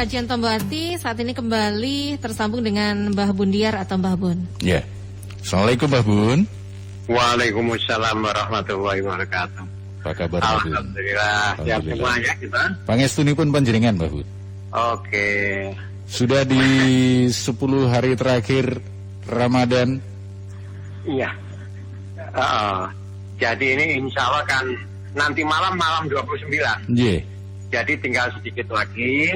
kajian Tombo Hati. Saat ini kembali tersambung dengan Mbah Bundiar atau Mbah Bun. Ya. Assalamualaikum Mbah Bun. Waalaikumsalam warahmatullahi wabarakatuh. Apa kabar Mbah Bun? Alhamdulillah. Siap semua ya kita. Pangestunipun panjenengan Mbah Bun. Oke. Sudah di 10 hari terakhir Ramadan. Iya. Jadi ini insya Allah kan nanti malam 29. Iya. Jadi tinggal sedikit lagi.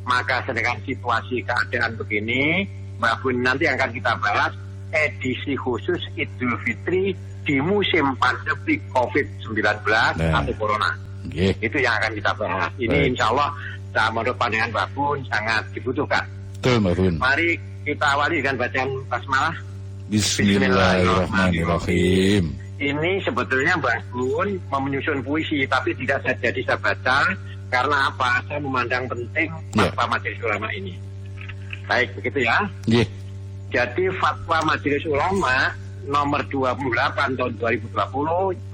Maka sedangkan situasi keadaan begini, Mbak Bun, nanti akan kita bahas edisi khusus Idul Fitri di musim pandemi COVID-19 atau Corona. Yeah. Itu yang akan kita bahas. Ini insya Allah menurut pandangan Mbak Bun sangat dibutuhkan. Betul Mbak Bun. Mari kita awali dengan bacaan basmalah. Bismillahirrahmanirrahim. Ini sebetulnya Mbak Bun menyusun puisi, tapi tidak jadi saya baca. Karena apa? Saya memandang penting fatwa Majelis Ulama ini. Baik, begitu ya. Yeah. Jadi fatwa Majelis Ulama nomor 28 tahun 2020,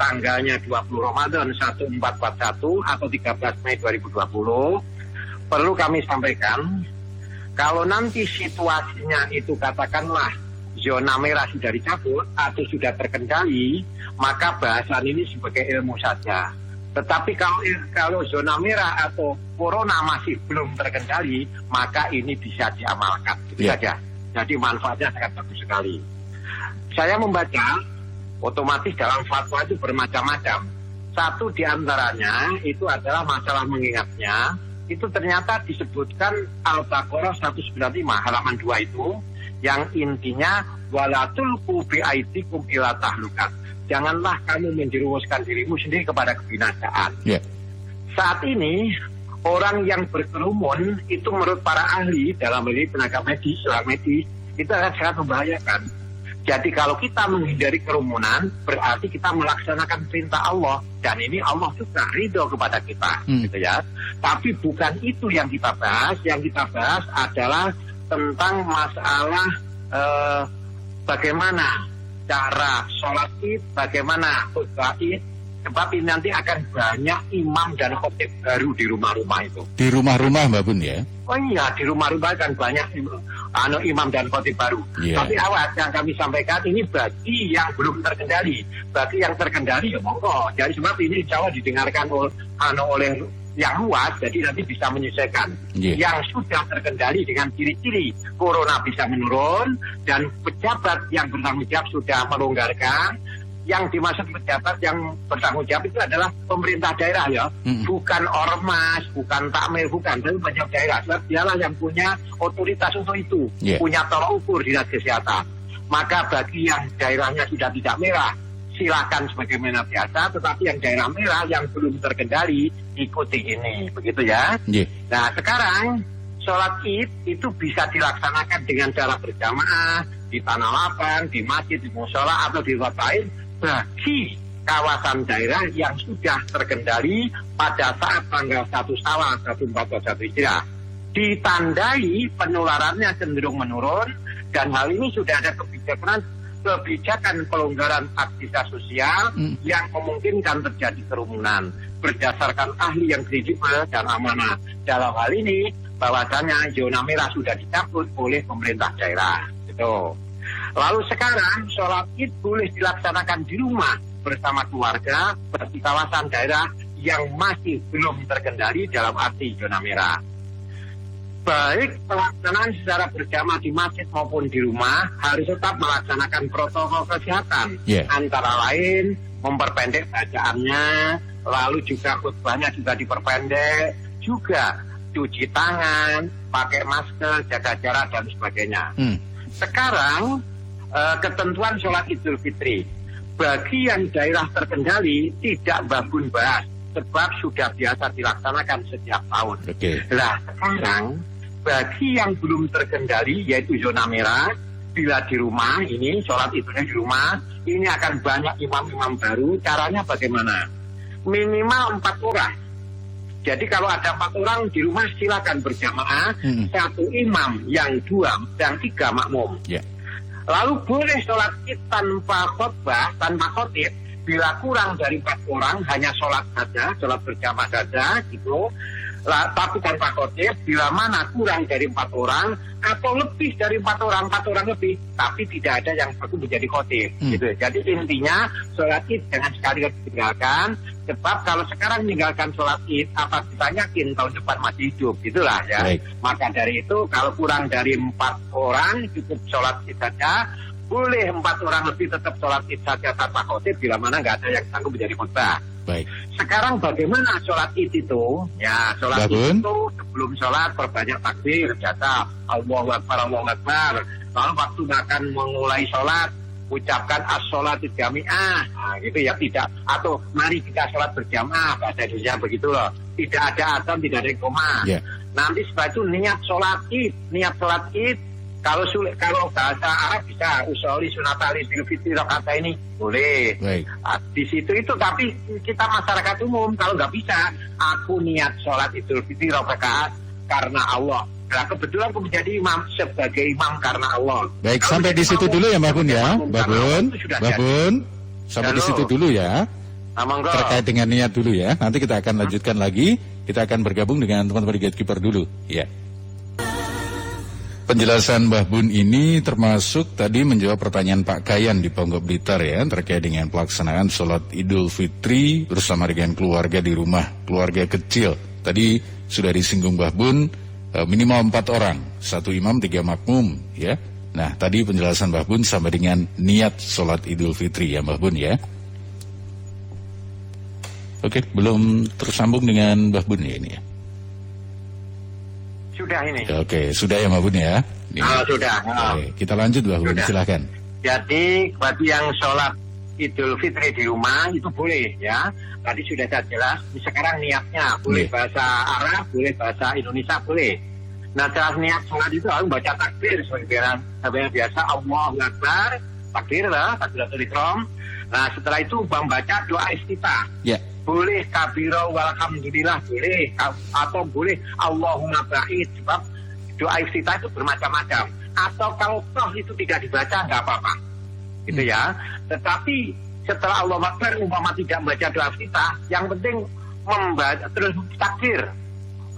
tanggalnya 20 Ramadan 1441 atau 13 Mei 2020, perlu kami sampaikan, kalau nanti situasinya itu katakanlah zona merah sudah dicabut atau sudah terkendali, maka bahasan ini sebagai ilmu saja. Tetapi kalau zona merah atau corona masih belum terkendali, maka ini bisa diamalkan. Itu saja. Jadi manfaatnya sangat bagus sekali. Saya membaca, otomatis dalam fatwa itu bermacam-macam. Satu diantaranya itu adalah masalah mengingatnya. Itu ternyata disebutkan Al-Baqarah 195 halaman 2 itu, yang intinya walatul bi'aidikum ila tahlukat. Janganlah kamu menjerumuskan dirimu sendiri kepada kebinasaan. Yeah. Saat ini orang yang berkerumun itu menurut para ahli dalam hal ini tenaga medis, itu akan sangat membahayakan. Jadi kalau kita menghindari kerumunan, berarti kita melaksanakan perintah Allah, dan ini Allah juga ridho kepada kita, gitu ya. Tapi bukan itu yang kita bahas. Yang kita bahas adalah tentang masalah bagaimana cara sholat id, bagaimana khutbah id, sebab ini nanti akan banyak imam dan khotib baru di rumah-rumah itu. Di rumah-rumah Mbak Bun ya? Oh iya, di rumah-rumah kan banyak imam dan khotib baru. Yeah. Tapi awas, yang kami sampaikan ini bagi yang belum terkendali. Bagi yang terkendali ya monggo. Jadi sebab ini insya Allah didengarkan oleh yang luas, jadi nanti bisa menyesuaikan. Yeah. Yang sudah terkendali dengan ciri-ciri corona bisa menurun, dan pejabat yang bertanggung jawab sudah melonggarkan. Yang dimaksud pejabat yang bertanggung jawab itu adalah pemerintah daerah ya, bukan ormas, bukan takmir, bukan, tapi banyak daerah. Sebab dialah yang punya otoritas untuk itu, punya tolak ukur dinas kesehatan. Maka bagi yang daerahnya sudah tidak merah, silakan sebagaimana biasa, tetapi yang daerah merah yang belum terkendali ikuti ini, begitu ya. Nah sekarang sholat id itu bisa dilaksanakan dengan cara berjamaah di tanah lapang, di masjid, di mushola atau di tempat lain bagi kawasan daerah yang sudah terkendali pada saat tanggal 1 Syawal 1441 Hijriah. Ditandai penularannya cenderung menurun, dan hal ini sudah ada kebijakan pelonggaran aktivitas sosial yang memungkinkan terjadi kerumunan berdasarkan ahli yang kredibel dan amanah. Dalam hal ini bahwasanya zona merah sudah dicabut oleh pemerintah daerah. Gitu. Lalu sekarang sholat id boleh dilaksanakan di rumah bersama keluarga di kawasan daerah yang masih belum terkendali dalam arti zona merah. Baik pelaksanaan secara berjamaah di masjid maupun di rumah harus tetap melaksanakan protokol kesehatan. Antara lain memperpendek bacaannya, lalu juga khutbahnya juga diperpendek, juga cuci tangan, pakai masker, jaga jarak dan sebagainya. Sekarang ketentuan sholat Idul Fitri bagi yang daerah terkendali tidak babun bahas, sebab sudah biasa dilaksanakan setiap tahun. Nah sekarang bagi yang belum terkendali yaitu zona merah, bila di rumah ini sholat idulnya di rumah, ini akan banyak imam-imam baru. Caranya bagaimana? Minimal 4 orang. Jadi kalau ada 4 orang di rumah silakan berjamaah, 1 imam, yang 2 dan 3 makmum. Lalu boleh sholat id tanpa khotbah, tanpa khotib. Bila kurang dari 4 orang, hanya sholat saja, sholat berjamaah saja, gitu. Tapi tanpa khotib, bila mana kurang dari 4 orang atau lebih dari 4 orang lebih, tapi tidak ada yang satu menjadi khotib. Gitu. Jadi intinya sholat id jangan sekali ditinggalkan. Sebab kalau sekarang meninggalkan sholat id, apa kita yakin tahun depan masih hidup, gitulah ya. Baik. Maka dari itu kalau kurang dari 4 orang cukup sholat id saja. Boleh 4 orang lebih tetap sholat id saja tanpa khotib, bila mana nggak ada yang sanggup menjadi khotbah. Baik. Sekarang bagaimana sholat id itu? Ya, sholat id itu sebelum sholat perbanyak takbir, biasa Allahu Akbar, Allahu Akbar. Lalu waktu akan memulai sholat, ucapkan as-sholatu jami'ah. Nah, gitu ya, tidak. Atau mari kita sholat berjamaah, bahasa Indonesia begitu loh. Tidak ada adzan, tidak ada koma. Yeah. Nanti setelah itu niat sholat id. Kalau bahasa Arab bisa usoli sunatali bil fitri rakaat ini boleh. Di situ itu, tapi kita masyarakat umum kalau nggak bisa, aku niat sholat idul fitri rakaat karena Allah. Nah, kebetulan aku menjadi imam sebagai imam karena Allah. Baik, kalau sampai di situ dulu ya Mbak Bun ya. Mbak Bun, sampai di situ dulu ya. Terkait dengan niat dulu ya. Nanti kita akan lanjutkan lagi. Kita akan bergabung dengan teman-teman gatekeeper dulu. Ya. Penjelasan Mbah Bun ini termasuk tadi menjawab pertanyaan Pak Kayan di Ponggok Blitar ya, terkait dengan pelaksanaan sholat Idul Fitri bersama dengan keluarga di rumah, keluarga kecil. Tadi sudah disinggung Mbah Bun, minimal 4 orang, 1 imam 3 makmum ya. Nah tadi penjelasan Mbah Bun sama dengan niat sholat Idul Fitri ya Mbah Bun ya. Oke, belum tersambung dengan Mbah Bun ya ini ya. Sudah ini. Oke, sudah ya Mbak Bun ya. Sudah. Oke, kita lanjut Mbak Bun, silakan. Jadi bagi yang sholat Idul Fitri di rumah itu boleh ya. Tadi sudah saya jelas. Sekarang niatnya boleh bahasa Arab, boleh bahasa Indonesia, boleh. Nah, cara niat sholat itu harus baca takbir sebagai biasa, Allahu Akbar, takbir lah, takbiratul ihram. Nah, setelah itu membaca doa iftitah. Ya. Boleh kabiro walhamdulillah, boleh, atau boleh Allahumma ba'id, sebab doa iftitah itu bermacam-macam. Atau kalau toh itu tidak dibaca nggak apa-apa, gitu ya. Tetapi setelah Allah Akbar umpama tidak membaca doa iftitah, yang penting membaca terus takbir.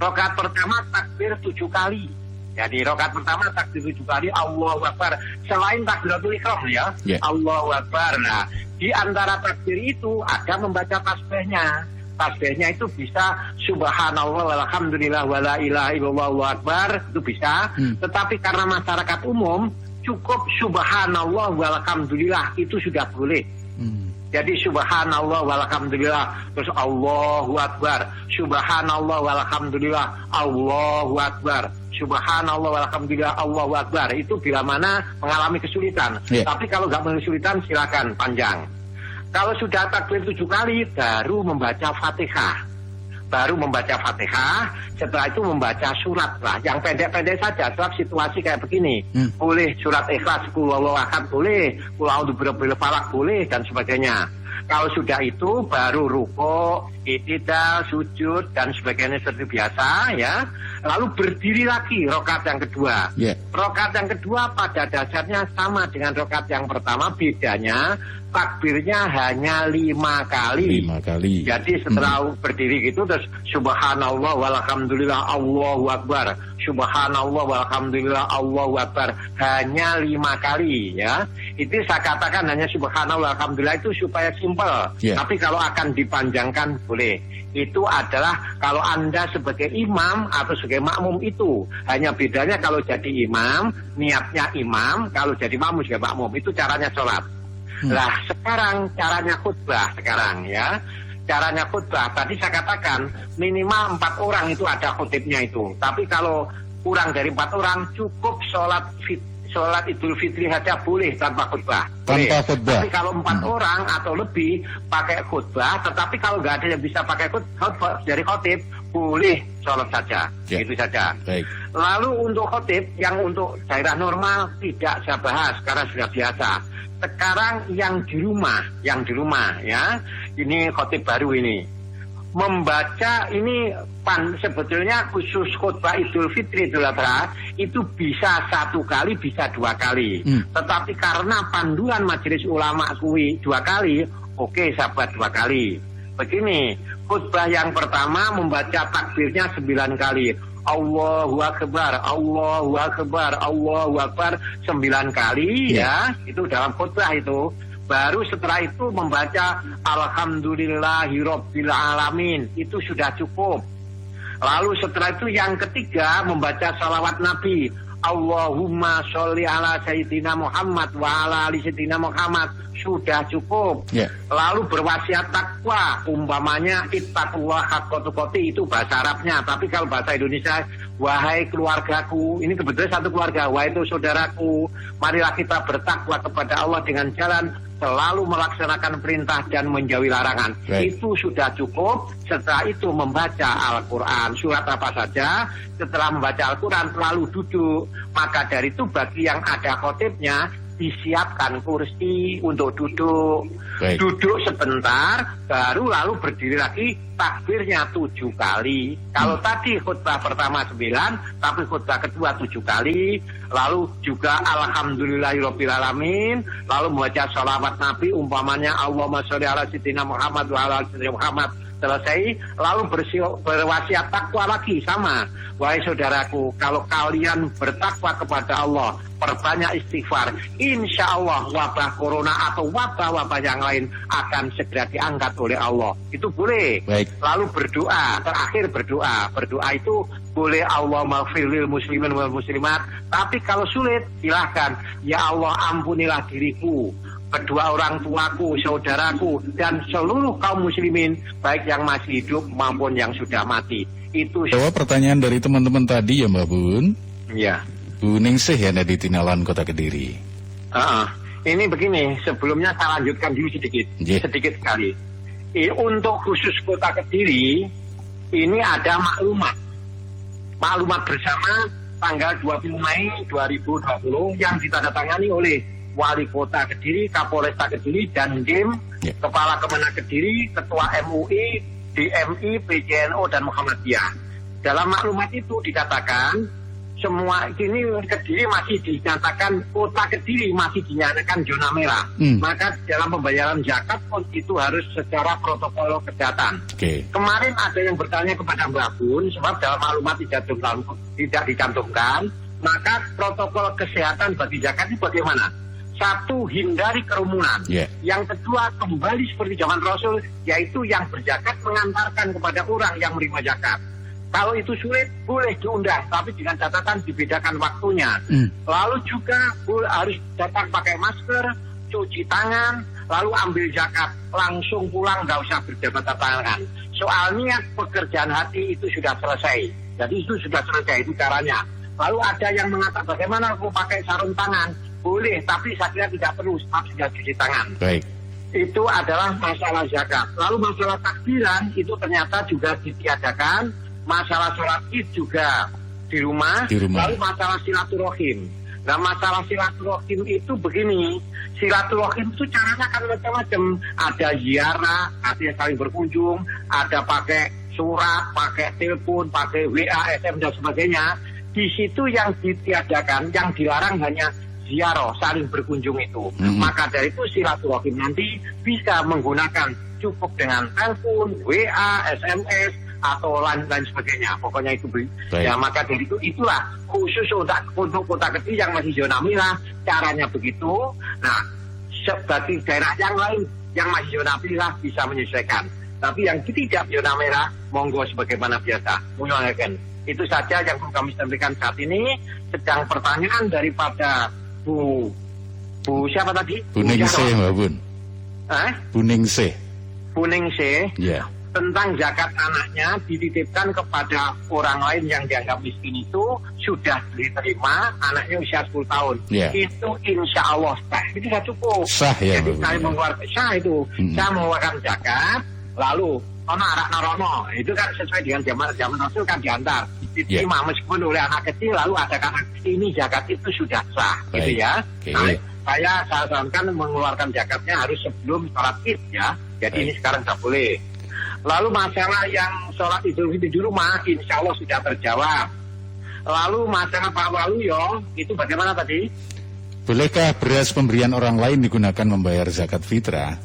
Rakaat pertama takbir 7 kali. Jadi rakaat pertama takbir 7 kali Allahu Akbar. Selain takbiratul ihram ya, Allahu Akbar. Nah, di antara takbir itu ada membaca tasbihnya. Tasbihnya itu bisa subhanallah walhamdulillah wala ilaha illallah Allahu Akbar, itu bisa. Tetapi karena masyarakat umum cukup subhanallah walhamdulillah itu sudah boleh. Jadi subhanallah walhamdulillah, terus Allahu Akbar, subhanallah walhamdulillah Allahu Akbar, subhanallah walhamdulillah Allahu Akbar. Itu bila mana mengalami kesulitan. Tapi kalau nggak mengalami kesulitan silakan panjang. Kalau sudah takbir 7 kali baru membaca Fatihah. Setelah itu membaca surat lah, yang pendek-pendek saja, sebab situasi kayak begini. Boleh surat Ikhlas, Qul huwallahu ahad boleh, Qul a'udzu birabbil falaq boleh, dan sebagainya. Kalau sudah itu baru rukuk, i'tidal, sujud, dan sebagainya seperti biasa ya. Lalu berdiri lagi rakaat yang kedua. Rakaat yang kedua pada dasarnya sama dengan rakaat yang pertama, bedanya takbirnya hanya 5 kali. Jadi setelah berdiri gitu terus subhanallah walhamdulillah Allahu Akbar, subhanallah walhamdulillah Allahu Akbar, hanya 5 kali ya. Itu saya katakan hanya subhanallah walhamdulillah itu supaya simpel. Tapi kalau akan dipanjangkan boleh. Itu adalah kalau Anda sebagai imam atau sebagai makmum itu. Hanya bedanya kalau jadi imam niatnya imam, kalau jadi makmum sebagai makmum, itu caranya sholat. Lah sekarang caranya khutbah sekarang ya. Caranya khutbah tadi saya katakan minimal 4 orang itu ada khutibnya itu. Tapi kalau kurang dari 4 orang cukup sholat Idul Fitri saja boleh tanpa khutbah. Tapi kalau 4 orang atau lebih pakai khutbah, tetapi kalau nggak ada yang bisa pakai khutbah dari khotib boleh sholat saja. Itu saja. Lalu untuk khotib yang untuk daerah normal tidak saya bahas karena sudah biasa. Sekarang yang di rumah ya, ini khotib baru ini membaca ini sebetulnya khusus khutbah Idul Fitri Idul Adha itu bisa 1 kali bisa 2 kali. Tetapi karena panduan majelis ulama kuwi 2 kali, oke sahabat 2 kali. Begini, khutbah yang pertama membaca takbirnya 9 kali. Allahu Akbar, Allahu Akbar, Allahu Akbar 9 kali ya. Itu dalam khutbah itu. Baru setelah itu membaca Alhamdulillahirabbil alamin. Itu sudah cukup. Lalu setelah itu yang ketiga membaca salawat Nabi. Allahumma sholli ala sayyidina Muhammad wa ala ali sayyidina Muhammad. Sudah cukup. Lalu berwasiat takwa, umpamanya ittaqullah haqqa tuqatih, itu bahasa Arabnya. Tapi kalau bahasa Indonesia, wahai keluargaku, ini kebetulan satu keluarga, wahai itu saudaraku, marilah kita bertakwa kepada Allah dengan jalan selalu melaksanakan perintah dan menjauhi larangan. Itu sudah cukup. Setelah itu membaca Al-Quran, surat apa saja. Setelah membaca Al-Quran lalu duduk. Maka dari itu bagi yang ada khotibnya, disiapkan kursi untuk duduk. Duduk sebentar, baru lalu berdiri lagi, takbirnya 7 kali. Kalau tadi khutbah pertama 9, tapi khutbah kedua 7 kali. Lalu juga Alhamdulillahirabbil alamin. Lalu membaca sholawat Nabi, umpamanya Allahumma sholli ala sayyidina Muhammad wa ala ali sayyidina Muhammad. Selesai, lalu berwasiat takwa lagi, sama. Wahai saudaraku, kalau kalian bertakwa kepada Allah, perbanyak istighfar, insya Allah wabah corona atau wabah-wabah yang lain akan segera diangkat oleh Allah. Itu boleh. Lalu berdoa, terakhir berdoa. Berdoa itu boleh Allah maghfirlil muslimin wal muslimat. Tapi kalau sulit, silahkan. Ya Allah, ampunilah diriku, kedua orang tuaku, saudaraku, dan seluruh kaum muslimin, baik yang masih hidup maupun yang sudah mati. Itu jawab pertanyaan dari teman-teman tadi ya Mbak Bun. Ya. Bu Ningsih ya di Tinalan, Kota Kediri. Ini begini, sebelumnya saya lanjutkan dulu sedikit sekali. Untuk khusus Kota Kediri, ini ada maklumat bersama tanggal 20 Mei 2020 yang ditandatangani oleh Wali Kota Kediri, Kapolresta Kediri, dan Dim, Kepala Kemenak Kediri, Ketua MUI, DMI, PJNO, dan Muhammadiyah. Dalam maklumat itu dikatakan, semua ini Kediri masih dinyatakan, Kota Kediri masih dinyatakan zona merah. Maka dalam pembayaran zakat pun itu harus secara protokol kesehatan. Kemarin ada yang bertanya kepada Mbak Bun, sebab dalam maklumat tidak dicantumkan, maka protokol kesehatan bagi zakat itu bagaimana? Satu, hindari kerumunan. Yang kedua, kembali seperti zaman Rasul, yaitu yang berzakat mengantarkan kepada orang yang menerima zakat. Kalau itu sulit, boleh diundang, tapi dengan catatan dibedakan waktunya. Lalu juga harus datang pakai masker, cuci tangan, lalu ambil zakat, langsung pulang, nggak usah berjabat tangan. Soal niat pekerjaan hati itu sudah selesai. Jadi itu sudah selesai, itu caranya. Lalu ada yang mengatakan bagaimana mau pakai sarung tangan? Boleh, tapi saya kira tidak perlu, sebab sudah cuci tangan. Itu adalah masalah zakat. Lalu masalah takbiran itu ternyata juga ditiadakan. Masalah sholat id juga di rumah. Lalu masalah silaturahim. Nah, masalah silaturahim itu begini. Silaturahim itu caranya kan macam-macam. Ada ziarah, artinya saling berkunjung. Ada pakai surat, pakai telepon, pakai WA, SM, dan sebagainya. Di situ yang ditiadakan, yang dilarang hanya ziarah, saling berkunjung itu. Maka dari itu silaturahim nanti bisa menggunakan cukup dengan telepon, WA, SMS, atau lain sebagainya. Pokoknya itu ya, maka dari itu itulah khusus untuk Kota Kediri yang masih zona merah, caranya begitu. Nah, bagi daerah yang lain yang masih zona merah bisa menyesuaikan. Tapi yang tidak zona merah, monggo sebagaimana biasa. Itu saja yang kami sampaikan saat ini. Sedang pertanyaan daripada Bu siapa tadi? Bu Ningsih, Mbak Bun. Bu Ningsih. Ya. Tentang zakat anaknya dititipkan kepada orang lain yang dianggap miskin itu sudah diterima, anaknya usia 10 tahun. Itu insya Allah sah. Itu sudah cukup. Sah ya. Jadi saya mengeluarkan saya mengeluarkan zakat, lalu anak narono itu kan sesuai dengan zaman Rasul kan diantar. Diterima meskipun oleh anak kecil, lalu ada kata ini zakat itu sudah sah, gitu ya. Nah, saya sarankan mengeluarkan zakatnya harus sebelum sholat id ya. Jadi ini sekarang sudah boleh. Lalu masalah yang sholat Idul Fitri di rumah, insya Allah sudah terjawab. Lalu masalah Pak Waluyo, itu bagaimana tadi? Bolehkah beras pemberian orang lain digunakan membayar zakat fitrah?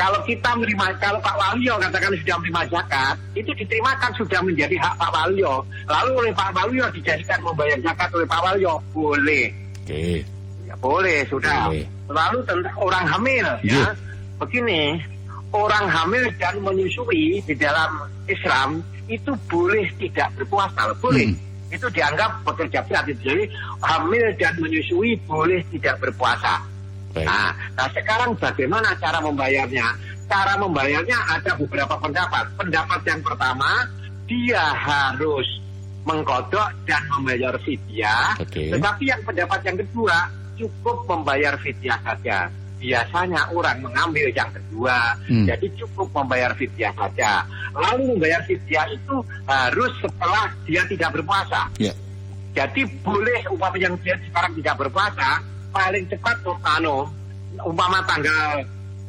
Kalau kita menerima, kalau Pak Waluyo katakan sudah menerima zakat, itu diterimakan sudah menjadi hak Pak Waluyo. Lalu oleh Pak Waluyo dijadikan membayar zakat oleh Pak Waluyo, boleh. Oke. Ya boleh, sudah. Boleh. Lalu tentang orang hamil, ya. Begini, orang hamil dan menyusui di dalam Islam itu boleh tidak berpuasa, boleh. Itu dianggap pekerja berat. Jadi hamil dan menyusui boleh tidak berpuasa. Nah, sekarang bagaimana cara membayarnya? Cara membayarnya ada beberapa pendapat. Pendapat yang pertama, dia harus mengkodok dan membayar fidyah. Tetapi yang pendapat yang kedua, cukup membayar fidyah saja. Biasanya orang mengambil yang kedua, jadi cukup membayar fidyah saja. Lalu membayar fidyah itu harus setelah dia tidak berpuasa. Jadi boleh umpama yang dia sekarang tidak berpuasa, paling cepat umpama tanggal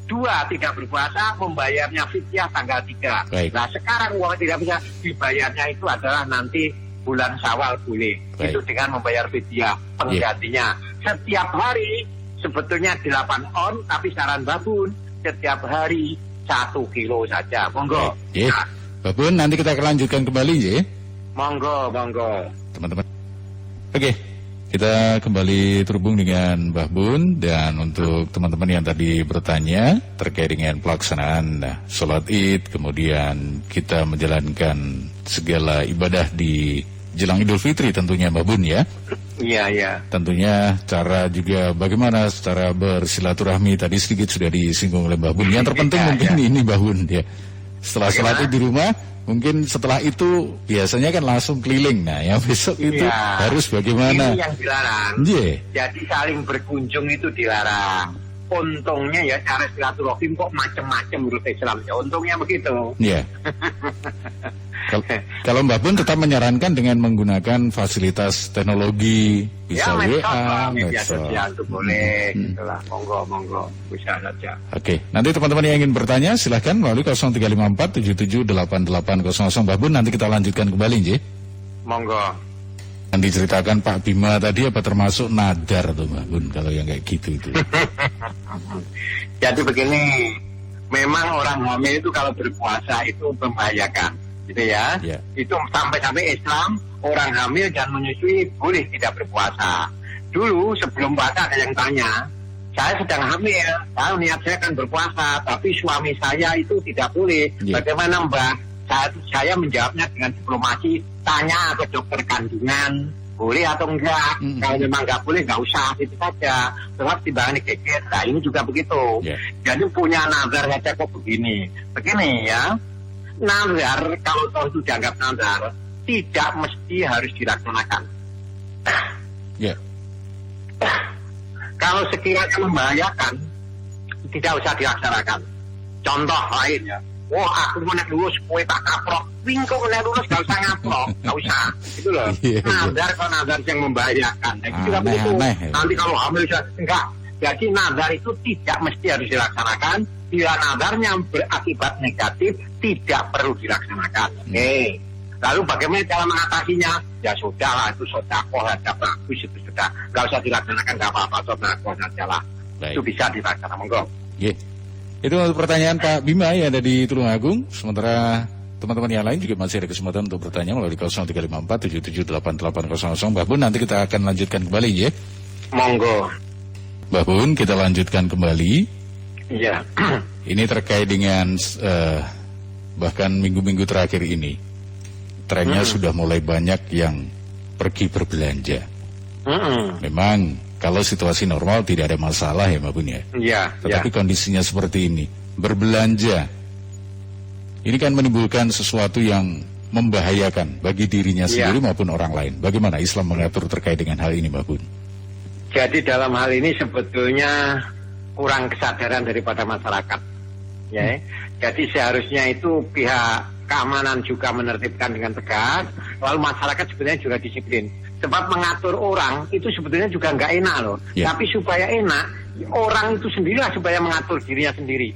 2 tidak berpuasa, membayarnya fidyah tanggal 3. Nah sekarang uang tidak bisa dibayarnya itu adalah nanti bulan Syawal boleh. Itu dengan membayar fidyah penggantinya. Setiap hari sebetulnya 8 on, tapi saran Babun setiap hari 1 kilo saja. Monggo. Nah. Babun, nanti kita akan lanjutkan kembali ya. Monggo. Teman-teman. Oke. Kita kembali terhubung dengan Mbah Bun, dan untuk teman-teman yang tadi bertanya terkait dengan pelaksanaan sholat id, kemudian kita menjalankan segala ibadah di jelang Idul Fitri tentunya Mbah Bun ya. Iya. Tentunya cara juga bagaimana secara bersilaturahmi tadi sedikit sudah disinggung oleh Mbah Bun. Yang terpenting mungkin ini Mbah Bun ya. Setelah sholat id di rumah, mungkin setelah itu biasanya kan langsung keliling. Nah, yang besok itu harus bagaimana? Ini yang dilarang. Jadi saling berkunjung itu dilarang. Untungnya ya cara silaturahim kok macam-macam menurut Islam. Ya untungnya begitu. Iya. Kalau Mbak Bun tetap menyarankan dengan menggunakan fasilitas teknologi, bisa WA, medsos itu boleh, gitulah. Monggo, bisa saja. Oke, nanti teman-teman yang ingin bertanya silahkan melalui 0354778800. Mbak Bun, nanti kita lanjutkan kembali, Nji. Monggo. Yang diceritakan Pak Bima tadi apa termasuk nadar tuh Mbak Bun, kalau yang kayak gitu itu? Jadi begini, memang orang hamil itu kalau berpuasa itu membahayakan. Gitu ya. Itu sampai Islam orang hamil dan menyusui boleh tidak berpuasa. Dulu sebelum puasa ada yang tanya, saya sedang hamil, tahu niat saya akan berpuasa, tapi suami saya itu tidak boleh. Bagaimana Mbak? Saya menjawabnya dengan diplomasi, tanya ke dokter kandungan, boleh atau enggak. Kalau memang enggak boleh, enggak usah, itu saja. Sebab timbangan dikit. Nah ini juga begitu. Jadi punya nazar saja kok begini ya. Nazar, kalau toh itu dianggap nazar, tidak mesti harus dilaksanakan. Kalau sekiranya membahayakan, tidak usah dilaksanakan. Contoh lain ya, aku mau naik lulus, kue tak kaprok, wingko naik lulus, gak usah ngaprok, gak usah. Itu loh, nazar kalau nazar yang membahayakan. Nah, itu juga begitu. Nanti kalau hamil, enggak. Jadi nazar itu tidak mesti harus dilaksanakan. Bila nazarnya berakibat negatif, tidak perlu dilaksanakan. Lalu bagaimana cara mengatasinya? Ya sudahlah, itu sodakoh saja, bagus itu sudah. Nggak usah dilaksanakan, nggak apa-apa, sodakoh saja lah. Itu bisa dilaksanakan, monggo. Itu untuk pertanyaan Pak Bima yang ada di Tulungagung. Sementara teman-teman yang lain juga masih ada kesempatan untuk bertanya melalui 0354778800. Mbak Bun, nanti kita akan lanjutkan kembali ya. Monggo. Mbak Bun, kita lanjutkan kembali. Iya. Ini terkait dengan bahkan minggu-minggu terakhir ini trennya sudah mulai banyak yang pergi berbelanja. Memang kalau situasi normal tidak ada masalah ya Mbak Bun ya. Tetapi kondisinya seperti ini, berbelanja ini kan menimbulkan sesuatu yang membahayakan bagi dirinya sendiri maupun orang lain. Bagaimana Islam mengatur terkait dengan hal ini Mbak Bun? Jadi dalam hal ini sebetulnya kurang kesadaran daripada masyarakat, ya. Jadi seharusnya itu pihak keamanan juga menertibkan dengan tegas, lalu masyarakat sebenarnya juga disiplin. Sebab mengatur orang itu sebetulnya juga nggak enak loh. Tapi supaya enak, orang itu sendirilah supaya mengatur dirinya sendiri.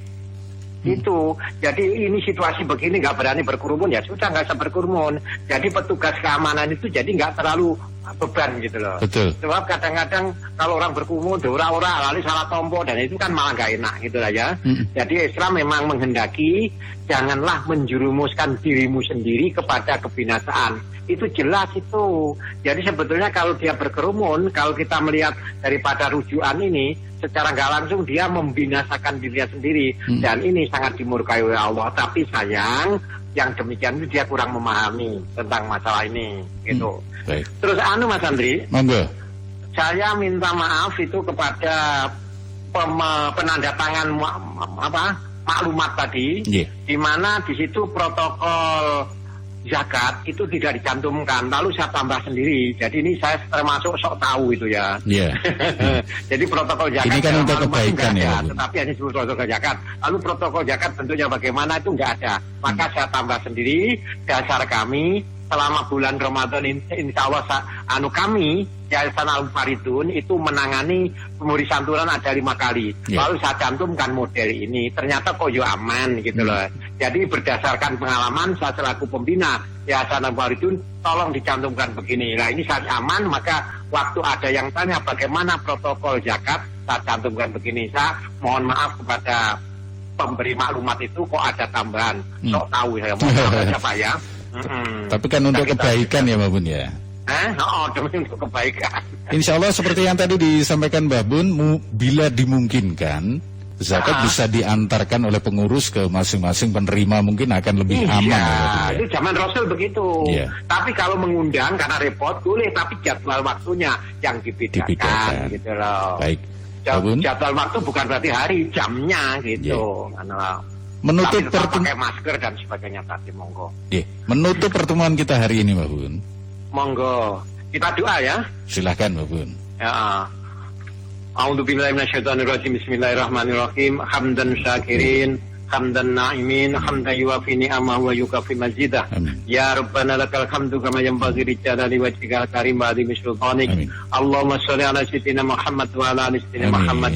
Itu, jadi ini situasi begini nggak berani berkerumun, ya sudah nggak usah berkerumun. Jadi petugas keamanan itu jadi nggak terlalu beban gitu loh. Betul. Sebab kadang-kadang kalau orang berkerumun ora-ora lalu salah tompo dan itu kan malah gak enak gitu lah ya. Jadi Islam memang menghendaki janganlah menjerumuskan dirimu sendiri kepada kebinasaan. Itu jelas itu. Jadi sebetulnya kalau dia berkerumun, kalau kita melihat daripada rujukan ini, secara nggak langsung dia membinasakan dirinya sendiri. Dan ini sangat dimurkai oleh Allah. Tapi sayang, yang demikian itu dia kurang memahami tentang masalah ini. Gitu. Baik. Terus Mas Andri, monggo. Saya minta maaf itu kepada penandatangan maklumat tadi, di mana di situ protokol zakat itu tidak dicantumkan, lalu saya tambah sendiri. Jadi ini saya termasuk sok tahu itu ya. Jadi protokol zakat ini kan untuk kebaikan ya, tetapi hanya disebut protokol zakat. Lalu protokol zakat bentuknya bagaimana itu nggak ada. Maka saya tambah sendiri. Dasar kami selama bulan Ramadan insya Allah kami Yayasan Al-Faridun itu menangani pemberi santunan ada 5 kali. Lalu saya cantumkan model ini. Ternyata kok aman gitu loh. Jadi berdasarkan pengalaman saya selaku pembina Yayasan Al-Faridun, tolong dicantumkan begini. Nah ini saat aman, maka waktu ada yang tanya bagaimana protokol zakat, saya cantumkan begini. Saya mohon maaf kepada pemberi maklumat itu kok ada tambahan. Sok tahu saya mohon maaf siapa ya. Tapi kan untuk kebaikan ya Mbak Bun ya. Demi untuk kebaikan. Insya Allah seperti yang tadi disampaikan Mbak Bun, bila dimungkinkan zakat bisa diantarkan oleh pengurus ke masing-masing penerima, mungkin akan lebih aman. Ya, itu zaman Rasul begitu. Tapi kalau mengundang karena repot boleh, tapi jadwal waktunya yang dibedakan. Gitu loh. Baik. Jadwal waktu bukan berarti hari, jamnya gitu. Menutup pakai masker dan sebagainya tadi, monggo. Menutup pertemuan kita hari ini Mbak Bun. Monggo. Kita doa ya. Silahkan Mbak Bun. A'udzubillahi minasyaitonirrajim. Bismillahirrahmanirrahim. Hamdan syakirin, hamdan na'imin, hamdan yuwafi ni'amahu wa yukafi mazidah. Ya Rabbana lakal hamdu kama yanbaghi li jalali wajhikal karim wa azimi sultanik. Allahumma sholli ala sayyidina Muhammad wa ala ali sayyidina Muhammad.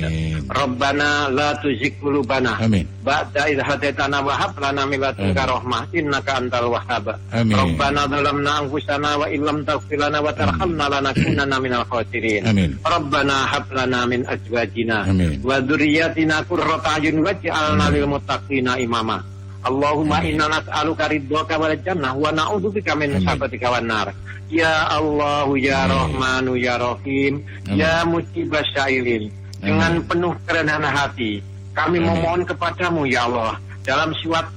Rabbana la tuzigh qulubana ba'da idh hadaitana wa hab lana min ladunka rahmah innaka antal wahhab. Rabbana zalamna anfusana wa illam taghfir lana wa tarhamna lanakunanna minal khasirin. Rabbana hab lana min azwajina wa dzurriyyatina qurrata a'yun waj'alna lil muttaqina imama. Allahumma inna nas'aluka ridhaka wal jannah wa na'udzubika min sakhatika wan nar. Ya Allah ya Rahmanu ya Rahim ya mujibas syailin. Dengan penuh kerendahan hati kami memohon kepadamu ya Allah, dalam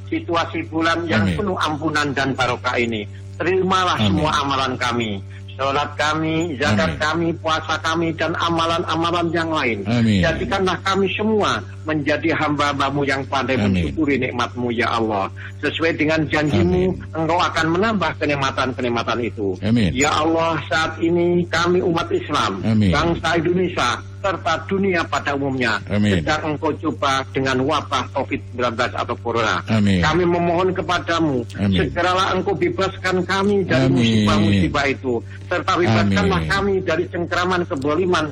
situasi bulan yang penuh ampunan dan barokah ini, terimalah semua amalan kami, sholat kami, zakat kami, puasa kami, dan amalan-amalan yang lain. Jadikanlah kami semua menjadi hamba-hambamu yang pandai mensyukuri nikmat-Mu ya Allah. Sesuai dengan janji-Mu, Engkau akan menambah kenikmatan-kenikmatan itu. Ya Allah, saat ini kami umat Islam, bangsa Indonesia, serta dunia pada umumnya sedang Engkau coba dengan wabah COVID-19 atau Corona. Kami memohon kepadamu, segeralah Engkau bebaskan kami dari musibah-musibah itu, serta bebaskanlah kami dari cengkeraman kezaliman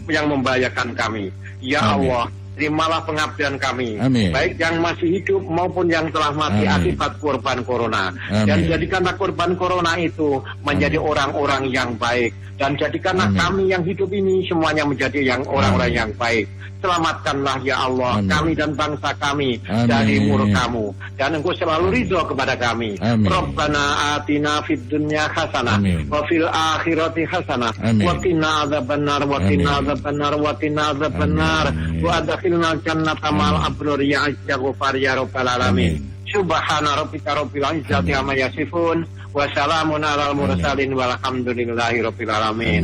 yang membahayakan kami. Ya Allah, terimalah pengabdian kami, baik yang masih hidup maupun yang telah mati akibat korban Corona. Dan jadikanlah korban Corona itu menjadi orang-orang yang baik. Dan jadikanlah kami yang hidup ini semuanya menjadi yang orang-orang yang baik. Selamatkanlah ya Allah kami dan bangsa kami dari murka-Mu. Dan Engkau selalu ridho kepada kami. Rabbana atina fid dunya hasanah wa fil akhirati hasanah wa qina adzabannar wa qina adzabannar wa qina adzabannar wa adkhilna jannata ma'al abrar ya ghafar ya rabbal alamin. Subhana rabbika rabbil izzati amma yasifun wa salamun alal mursalin walhamdulillahi rabbil alamin.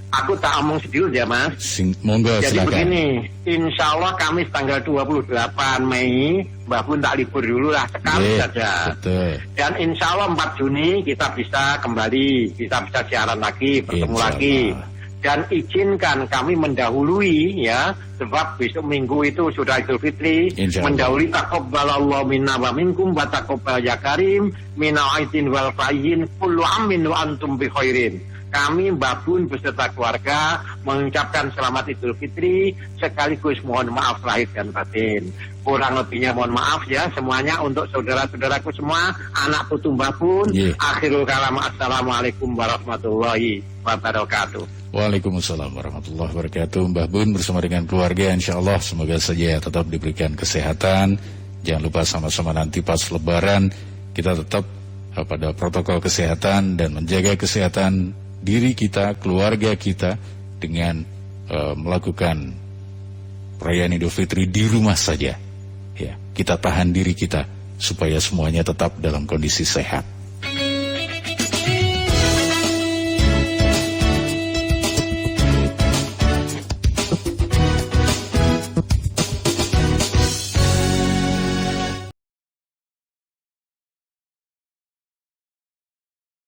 Aku tak omong sedikit ya Mas. Monggo jadi silakan. Begini, insya Allah Kamis tanggal 28 Mei Mbak Bun tak libur dulu lah sekali saja. Dan insya Allah 4 Juni kita bisa kembali, kita bisa siaran lagi, bertemu lagi. Dan izinkan kami mendahului ya, sebab besok Minggu itu sudah Idul Fitri, mendahului taqabbalallahu minna wa minkum wa taqabbal ya karim minal aidin wal faizin kullu amin wa antum bi khairin. Kami Mbak Bun beserta keluarga mengucapkan selamat Idul Fitri sekaligus mohon maaf lahir dan batin. Kurang lebihnya mohon maaf ya semuanya untuk saudara-saudaraku semua, anak putu Mbah Bun. Akhirul kalam, assalamualaikum warahmatullahi wabarakatuh. Waalaikumsalam warahmatullahi wabarakatuh. Mbah Bun bersama dengan keluarga insyaallah semoga saja tetap diberikan kesehatan. Jangan lupa sama-sama nanti pas lebaran kita tetap pada protokol kesehatan dan menjaga kesehatan diri kita, keluarga kita dengan melakukan perayaan Idul Fitri di rumah saja. Ya, kita tahan diri kita supaya semuanya tetap dalam kondisi sehat.